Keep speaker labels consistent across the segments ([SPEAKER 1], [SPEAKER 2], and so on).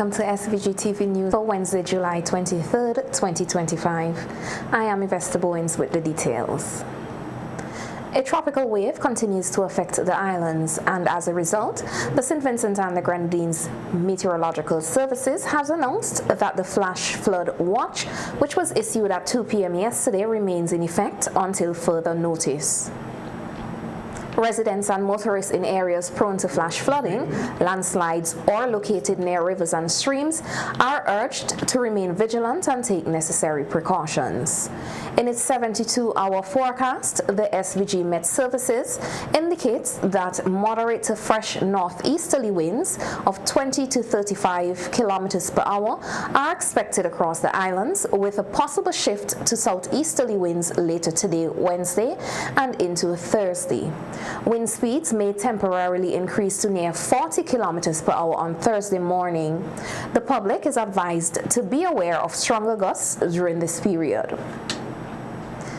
[SPEAKER 1] welcome to SVG-TV News for Wednesday, July 23rd, 2025. I am Investor Bowens with the details. A tropical wave continues to affect the islands, and as a result, the St. Vincent and the Grenadines Meteorological Services has announced that the flash flood watch, which was issued at 2 p.m. yesterday, remains in effect until further notice. Residents and motorists in areas prone to flash flooding, landslides, or located near rivers and streams are urged to remain vigilant and take necessary precautions. In its 72-hour forecast, the SVG Met Services indicates that moderate to fresh northeasterly winds of 20 to 35 kilometers per hour are expected across the islands, with a possible shift to southeasterly winds later today, Wednesday, and into Thursday. Wind speeds may temporarily increase to near 40 kilometers per hour on Thursday morning. The public is advised to be aware of stronger gusts during this period.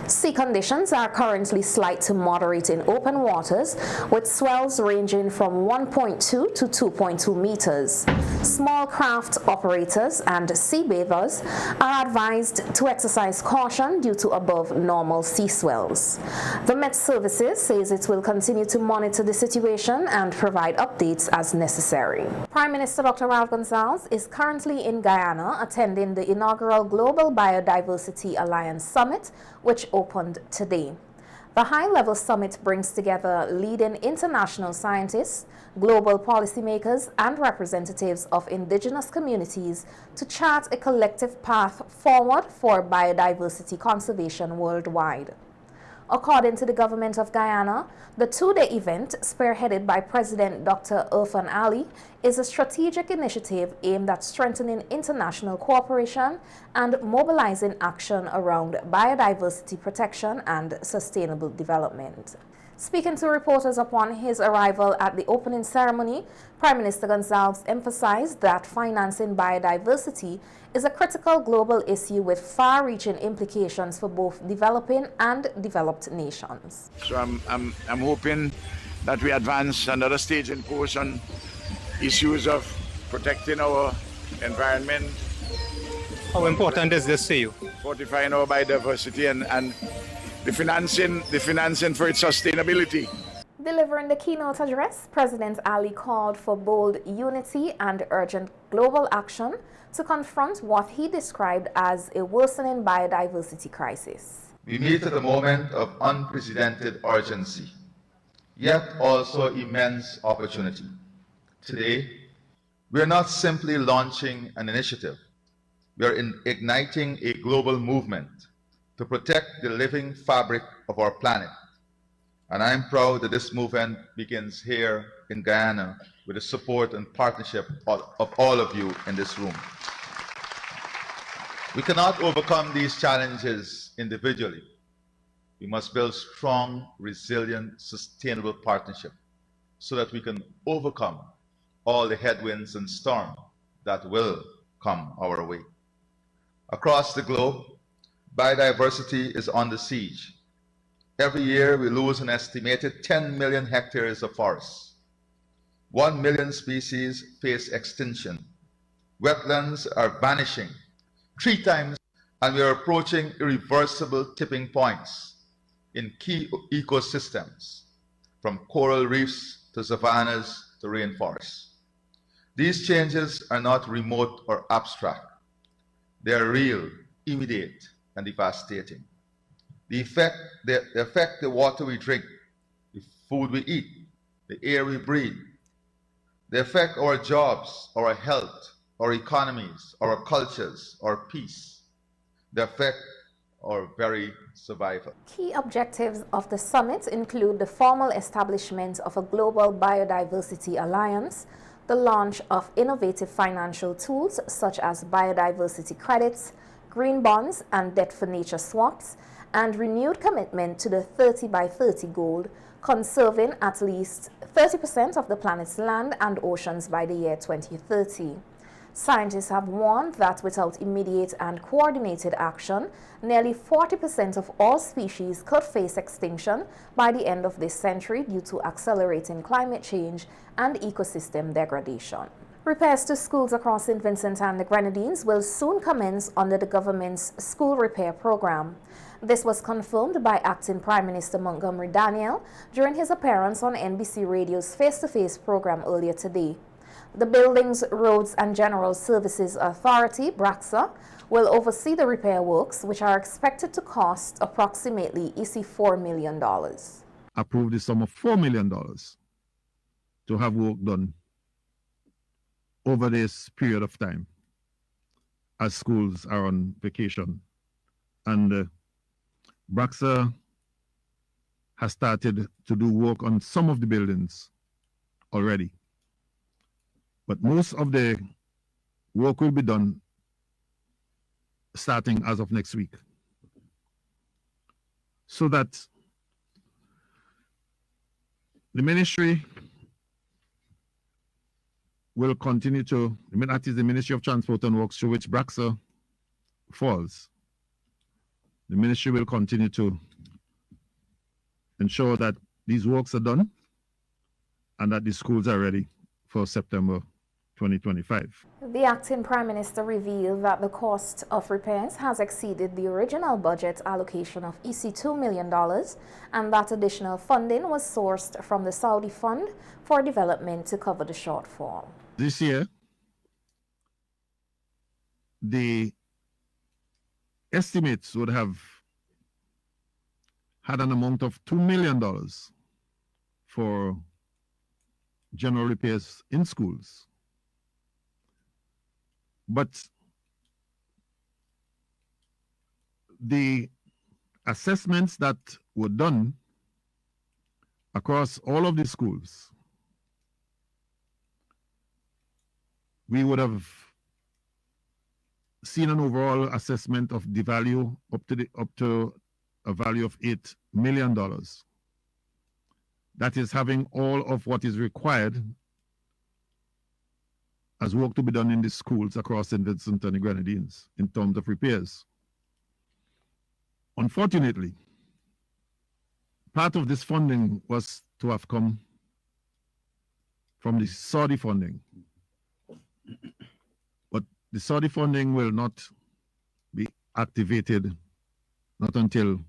[SPEAKER 1] Sea conditions are currently slight to moderate in open waters, with swells ranging from 1.2 to 2.2 meters. Small craft operators and sea bathers are advised to exercise caution due to above normal sea swells. The Met Services says it will continue to monitor the situation and provide updates as necessary. Prime Minister Dr. Ralph Gonsalves is currently in Guyana attending the inaugural Global Biodiversity Alliance Summit, which opened today. The high-level summit brings together leading international scientists, global policymakers, and representatives of indigenous communities to chart a collective path forward for biodiversity conservation worldwide. According to the government of Guyana, the two-day event, spearheaded by President Dr. Irfan Ali, is a strategic initiative aimed at strengthening international cooperation and mobilizing action around biodiversity protection and sustainable development. Speaking to reporters upon his arrival at the opening ceremony, Prime Minister Gonsalves emphasized that financing biodiversity is a critical global issue with far-reaching implications for both developing and developed nations.
[SPEAKER 2] So I'm hoping that we advance another stage in push on issues of protecting our environment.
[SPEAKER 3] How important is this to you?
[SPEAKER 2] Fortifying our biodiversity and the financing for its sustainability.
[SPEAKER 1] Delivering the keynote address, President Ali called for bold unity and urgent global action to confront what he described as a worsening biodiversity crisis.
[SPEAKER 4] We meet at a moment of unprecedented urgency, yet also immense opportunity. Today, we are not simply launching an initiative. We are igniting a global movement to protect the living fabric of our planet. And I'm proud that this movement begins here in Guyana with the support and partnership of all of you in this room. We cannot overcome these challenges individually. We must build strong, resilient, sustainable partnership so that we can overcome all the headwinds and storms that will come our way. Across the globe, biodiversity is under siege. Every year, we lose an estimated 10 million hectares of forests. 1 million species face extinction. Wetlands are vanishing 3 times, and we are approaching irreversible tipping points in key ecosystems, from coral reefs to savannas to rainforests. These changes are not remote or abstract. They are real, immediate, and devastating. They affect the water we drink, the food we eat, the air we breathe. They affect our jobs, our health, our economies, our cultures, our peace. They affect our very survival.
[SPEAKER 1] Key objectives of the summit include the formal establishment of a global biodiversity alliance, the launch of innovative financial tools such as biodiversity credits, green bonds, and debt for nature swaps, and renewed commitment to the 30 by 30 goal, conserving at least 30% of the planet's land and oceans by the year 2030. Scientists have warned that without immediate and coordinated action, nearly 40% of all species could face extinction by the end of this century due to accelerating climate change and ecosystem degradation. Repairs to schools across St. Vincent and the Grenadines will soon commence under the government's school repair program. This was confirmed by Acting Prime Minister Montgomery Daniel during his appearance on NBC Radio's face-to-face program earlier today. The Buildings, Roads and General Services Authority, BRAXA, will oversee the repair works, which are expected to cost approximately $4 million.
[SPEAKER 5] Approved the sum of $4 million to have work done over this period of time as schools are on vacation. And BRAXA has started to do work on some of the buildings already. But most of the work will be done starting as of next week. So that the ministry will continue to, that is the Ministry of Transport and Works, through which BRAXA falls. The ministry will continue to ensure that these works are done and that the schools are ready for September 2025.
[SPEAKER 1] The Acting Prime Minister revealed that the cost of repairs has exceeded the original budget allocation of $2 million and that additional funding was sourced from the Saudi Fund for Development to cover the shortfall.
[SPEAKER 5] This year, the estimates would have had an amount of $2 million for general repairs in schools. But the assessments that were done across all of the schools, we would have seen an overall assessment of the value up to a value of $8 million. That is having all of what is required as work to be done in the schools across St. Vincent and the Grenadines in terms of repairs. Unfortunately, part of this funding was to have come from the Saudi funding. But the Saudi funding will not be activated not until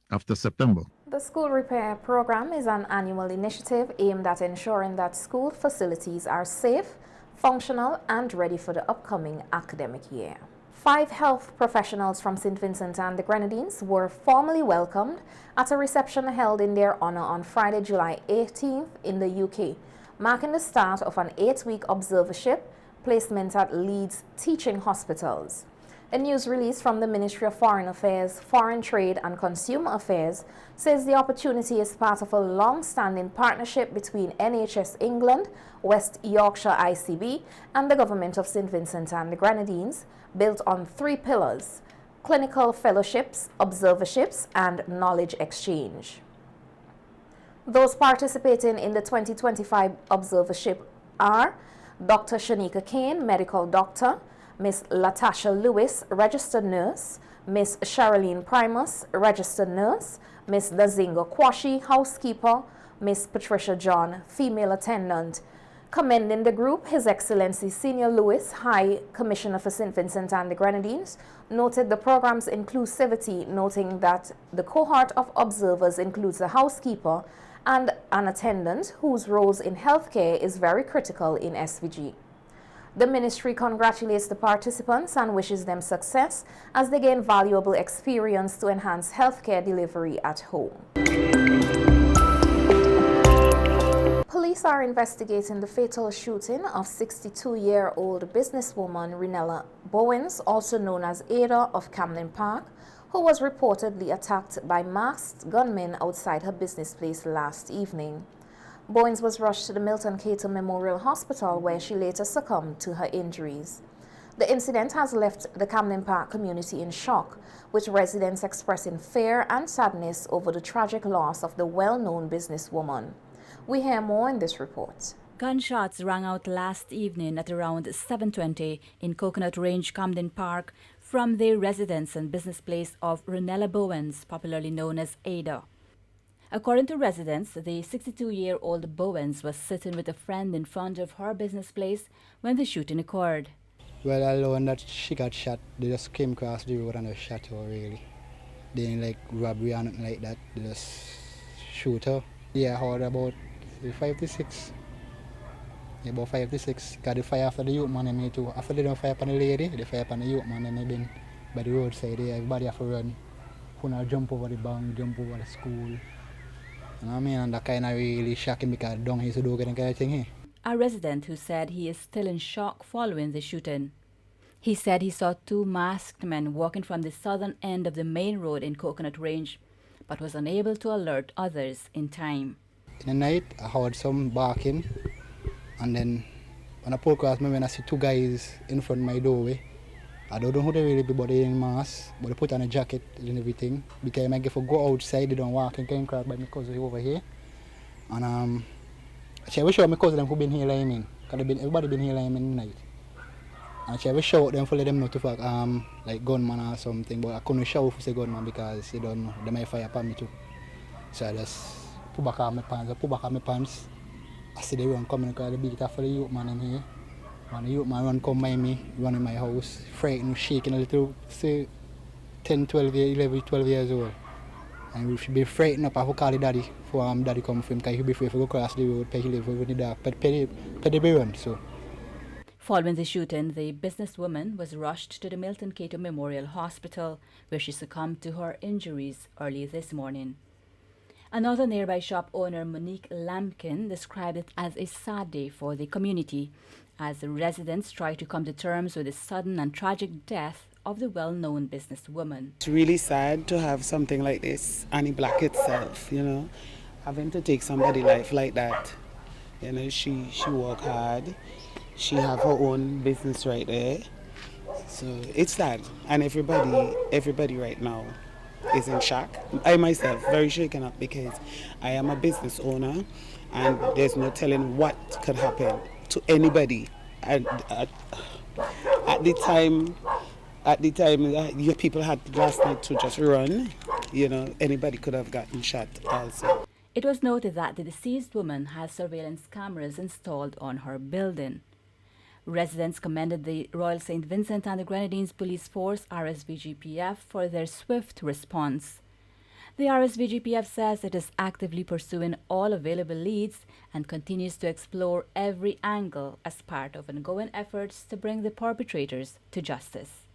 [SPEAKER 5] after September.
[SPEAKER 1] The school repair program is an annual initiative aimed at ensuring that school facilities are safe, functional, and ready for the upcoming academic year. 5 health professionals from St. Vincent and the Grenadines were formally welcomed at a reception held in their honor on Friday, July 18th in the UK, marking the start of an 8-week observership placement at Leeds teaching hospitals. A news release from the Ministry of Foreign Affairs, Foreign Trade and Consumer Affairs says the opportunity is part of a long-standing partnership between NHS England, West Yorkshire ICB and the Government of St. Vincent and the Grenadines, built on 3 pillars: clinical fellowships, observerships and knowledge exchange. Those participating in the 2025 observership are Dr. Shanika Kane, medical doctor, Miss Latasha Lewis, registered nurse, Miss Sherilyn Primus, registered nurse, Miss Dazinga Kwashi, housekeeper, Miss Patricia John, female attendant. Commending the group, His Excellency Senior Lewis, High Commissioner for St. Vincent and the Grenadines, noted the program's inclusivity, noting that the cohort of observers includes a housekeeper and an attendant whose roles in healthcare is very critical in SVG. The ministry congratulates the participants and wishes them success as they gain valuable experience to enhance healthcare delivery at home. Police are investigating the fatal shooting of 62-year-old businesswoman Renella Bowens, also known as Ada of Camden Park, who was reportedly attacked by masked gunmen outside her business place last evening. Bowens was rushed to the Milton Cato Memorial Hospital where she later succumbed to her injuries. The incident has left the Camden Park community in shock, with residents expressing fear and sadness over the tragic loss of the well-known businesswoman. We hear more in this report.
[SPEAKER 6] Gunshots rang out last evening at around 7:20 in Coconut Range, Camden Park, from the residence and business place of Renella Bowens, popularly known as Ada. According to residents, the 62-year-old Bowens was sitting with a friend in front of her business place when the shooting occurred.
[SPEAKER 7] Well, I learned that she got shot. They just came across the road and they shot her, really. They didn't like robbery or nothing like that. They just shoot her. Yeah, I heard about 5 to 6. Yeah, about 5 to 6. Because they fire after the youth man and me too. After they don't fire upon the lady, they fire upon the youth man and me been by the roadside there. Everybody have to run. Who now jump over the bank, jump over the school. You know what I mean? And that kind of really shocking because down here so don't get kind of thing here.
[SPEAKER 6] A resident who said he is still in shock following the shooting. He said he saw 2 masked men walking from the southern end of the main road in Coconut Range, but was unable to alert others in time.
[SPEAKER 7] In the night, I heard some barking, and then when I pull across me, when I see 2 guys in front of my doorway, I don't know who they really be, but they in mask, but they put on a jacket and everything, because I might get to go outside, they don't walk and came across by my cousin over here. And I wish my cousin who been here like me, because everybody been here like me in the night. And I wish shout them for let them know to fuck like gunman or something, but I couldn't shout for say gunman because they don't know, they might fire upon me too. So I just put back on my pants, I see the run coming because they beat after the youth man in here. When the youth man run come by me, run in my house, frightened, shaking a little, say 10, 12, 11, 12 years old. And we should be frightened up, I will call the daddy for daddy come for him because he'll be afraid to go across the road, he live with the dark, but the run, so.
[SPEAKER 6] Following the shooting, the businesswoman was rushed to the Milton Cato Memorial Hospital, where she succumbed to her injuries early this morning. Another nearby shop owner, Monique Lampkin, described it as a sad day for the community, as the residents try to come to terms with the sudden and tragic death of the well-known businesswoman.
[SPEAKER 8] It's really sad to have something like this, Annie Black itself, you know, having to take somebody's life like that. You know, she worked hard. She have her own business right there, so it's sad, and everybody right now is in shock. I myself very shaken up because I am a business owner, and there's no telling what could happen to anybody. And at the time, your people had last night to just run. You know, anybody could have gotten shot also.
[SPEAKER 6] It was noted that the deceased woman has surveillance cameras installed on her building. Residents commended the Royal St. Vincent and the Grenadines Police Force, RSVGPF, for their swift response. The RSVGPF says it is actively pursuing all available leads and continues to explore every angle as part of ongoing efforts to bring the perpetrators to justice.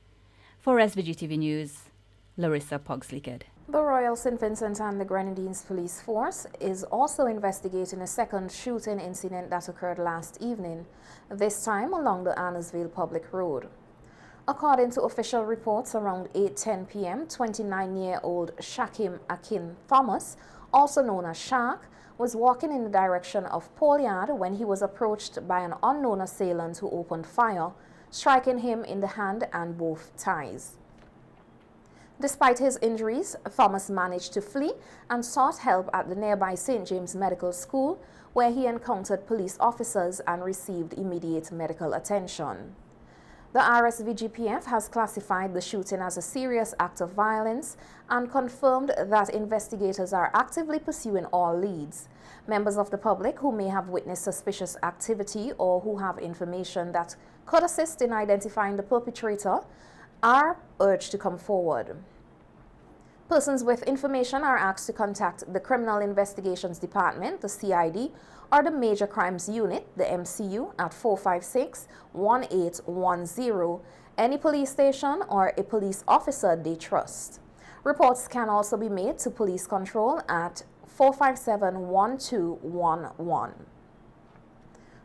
[SPEAKER 6] For SVG-TV News, Larissa Pugsley-Kidd.
[SPEAKER 1] The Royal St. Vincent and the Grenadines Police Force is also investigating a second shooting incident that occurred last evening, this time along the Annesville Public Road. According to official reports, around 8:10 p.m., 29-year-old Shakim Akin Thomas, also known as Shaq, was walking in the direction of Pole Yard when he was approached by an unknown assailant who opened fire, striking him in the hand and both thighs. Despite his injuries, Thomas managed to flee and sought help at the nearby St. James Medical School, where he encountered police officers and received immediate medical attention. The RSVGPF has classified the shooting as a serious act of violence and confirmed that investigators are actively pursuing all leads. Members of the public who may have witnessed suspicious activity or who have information that could assist in identifying the perpetrator are urged to come forward. Persons with information are asked to contact the Criminal Investigations Department, the CID, or the Major Crimes Unit, the MCU, at 456-1810, any police station or a police officer they trust. Reports can also be made to Police Control at 457-1211.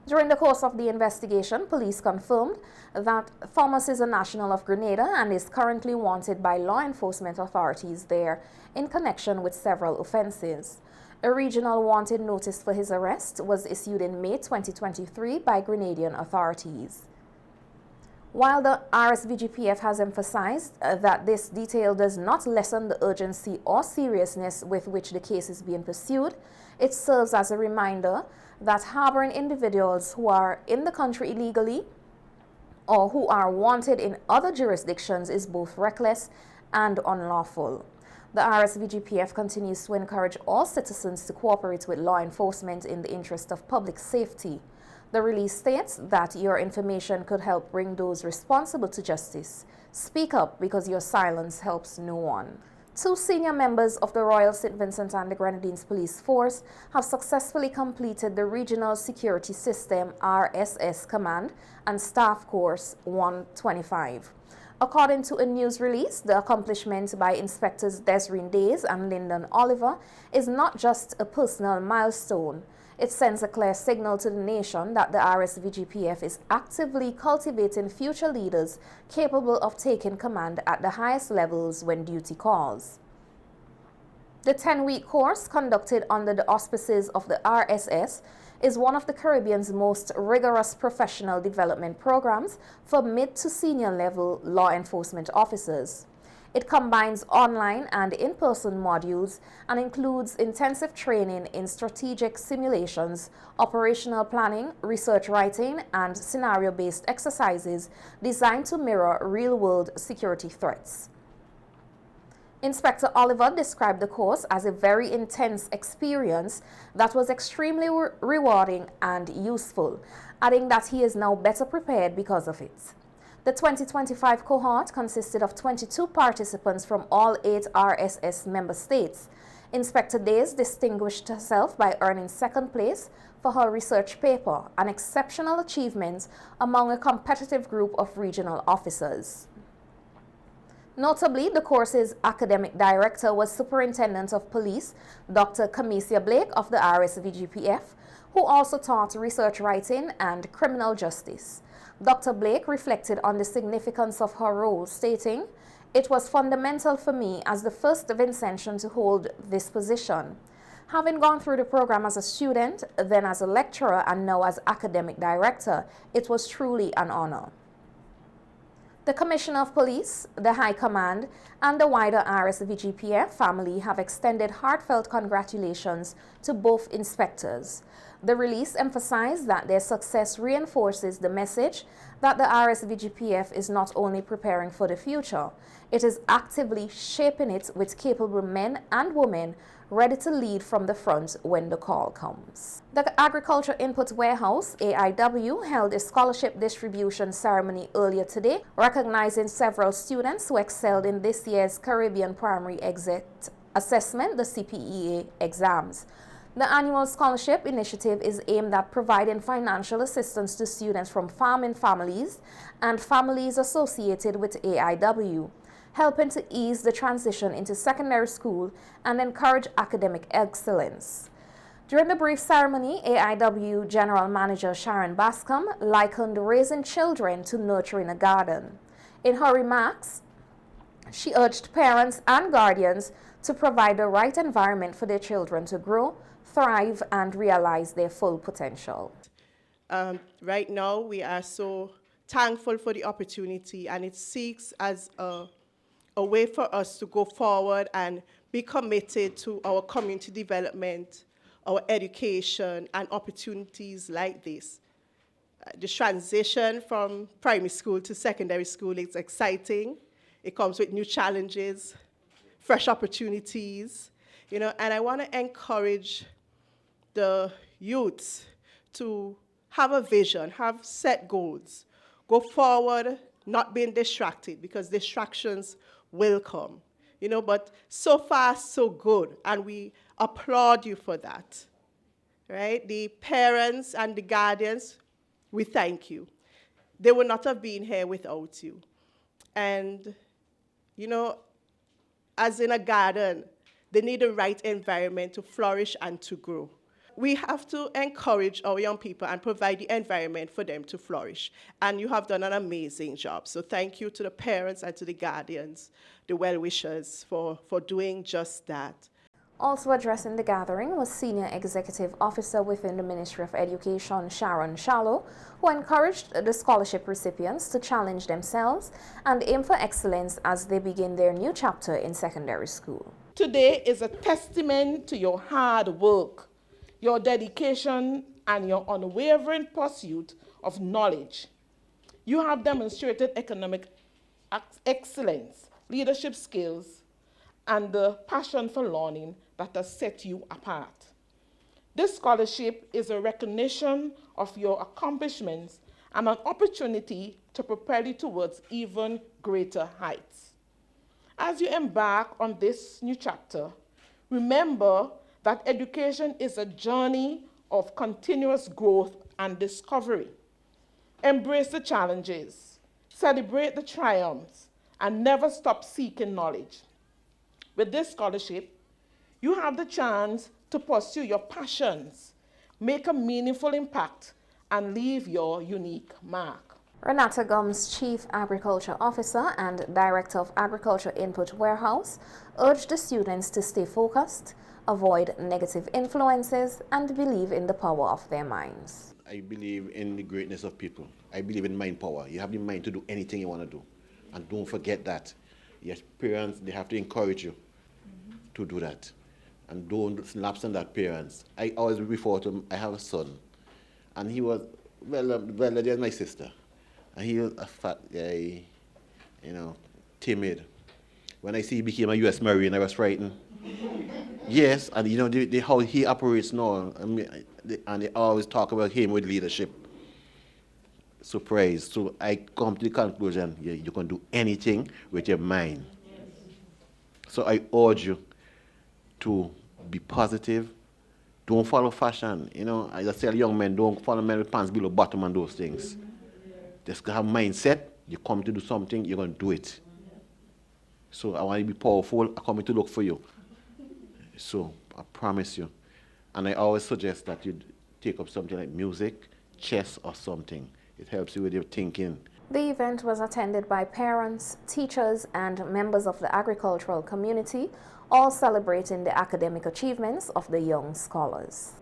[SPEAKER 1] During the course of the investigation, police confirmed that Thomas is a national of Grenada and is currently wanted by law enforcement authorities there in connection with several offenses. A regional wanted notice for his arrest was issued in May 2023 by Grenadian authorities. While the RSVGPF has emphasized that this detail does not lessen the urgency or seriousness with which the case is being pursued, it serves as a reminder that harboring individuals who are in the country illegally or who are wanted in other jurisdictions is both reckless and unlawful. The RSVGPF continues to encourage all citizens to cooperate with law enforcement in the interest of public safety. The release states that your information could help bring those responsible to justice. Speak up because your silence helps no one. 2 senior members of the Royal St. Vincent and the Grenadines Police Force have successfully completed the Regional Security System RSS Command and Staff Course 125. According to a news release, the accomplishment by Inspectors Desreen Days and Lyndon Oliver is not just a personal milestone. It sends a clear signal to the nation that the RSVGPF is actively cultivating future leaders capable of taking command at the highest levels when duty calls. The 10-week course, conducted under the auspices of the RSS, is one of the Caribbean's most rigorous professional development programs for mid to senior level law enforcement officers. It combines online and in-person modules and includes intensive training in strategic simulations, operational planning, research writing, and scenario-based exercises designed to mirror real-world security threats. Inspector Oliver described the course as a very intense experience that was extremely rewarding and useful, adding that he is now better prepared because of it. The 2025 cohort consisted of 22 participants from all 8 RSS member states. Inspector Days distinguished herself by earning 2nd place for her research paper, an exceptional achievement among a competitive group of regional officers. Notably, the course's academic director was Superintendent of Police, Dr. Kamesia Blake of the RSVGPF, who also taught research writing and criminal justice. Dr. Blake reflected on the significance of her role, stating, "It was fundamental for me as the first Vincentian to hold this position. Having gone through the program as a student, then as a lecturer, and now as academic director, it was truly an honor." The Commissioner of Police, the High Command, and the wider RSVGPF family have extended heartfelt congratulations to both inspectors. The release emphasized that their success reinforces the message that the RSVGPF is not only preparing for the future, it is actively shaping it with capable men and women ready to lead from the front when the call comes. The Agriculture Input Warehouse, AIW, held a scholarship distribution ceremony earlier today, recognizing several students who excelled in this year's Caribbean Primary Exit Assessment, the CPEA exams. The annual scholarship initiative is aimed at providing financial assistance to students from farming families and families associated with AIW, helping to ease the transition into secondary school and encourage academic excellence. During the brief ceremony, AIW General Manager Sharon Bascom likened raising children to nurturing a garden. In her remarks, she urged parents and guardians to provide the right environment for their children to grow, thrive, and realize their full potential.
[SPEAKER 9] Right now, we are so thankful for the opportunity, and it seeks as a way for us to go forward and be committed to our community development, our education, and opportunities like this. The transition from primary school to secondary school is exciting. It comes with new challenges, fresh opportunities, and I want to encourage the youths to have a vision, have set goals, go forward, not being distracted, because distractions will come, but so far, so good, and we applaud you for that, right? The parents and the guardians, we thank you. They would not have been here without you. And, as in a garden, they need the right environment to flourish and to grow. We have to encourage our young people and provide the environment for them to flourish. And you have done an amazing job. So thank you to the parents and to the guardians, the well-wishers, for doing just that.
[SPEAKER 1] Also addressing the gathering was Senior Executive Officer within the Ministry of Education, Sharon Shallow, who encouraged the scholarship recipients to challenge themselves and aim for excellence as they begin their new chapter in secondary school.
[SPEAKER 10] Today is a testament to your hard work, your dedication, and your unwavering pursuit of knowledge. You have demonstrated economic excellence, leadership skills, and the passion for learning that has set you apart. This scholarship is a recognition of your accomplishments and an opportunity to propel you towards even greater heights. As you embark on this new chapter, remember that education is a journey of continuous growth and discovery. Embrace the challenges, celebrate the triumphs, and never stop seeking knowledge. With this scholarship, you have the chance to pursue your passions, make a meaningful impact, and leave your unique mark.
[SPEAKER 1] Renata Gums, Chief Agriculture Officer and Director of Agriculture Input Warehouse, urged the students to stay focused, avoid negative influences, and believe in the power of their minds.
[SPEAKER 11] I believe in the greatness of people. I believe in mind power. You have the mind to do anything you want to do. And don't forget that. Your parents, they have to encourage you to do that. And don't lapse on that parents. I always refer to him, I have a son. And he was, there's my sister. And he was a fat guy, timid. When I see he became a U.S. Marine, I was frightened. Yes, and how he operates now, and they always talk about him with leadership. Surprise. So I come to the conclusion, you can do anything with your mind. So I urge you to be positive. Don't follow fashion. I just tell young men, don't follow men with pants below bottom and those things. Just have mindset. You come to do something, you're going to do it. So I want you to be powerful. I come to look for you. So I promise you. And I always suggest that you take up something like music, chess, or something. It helps you with your thinking.
[SPEAKER 1] The event was attended by parents, teachers, and members of the agricultural community, all celebrating the academic achievements of the young scholars.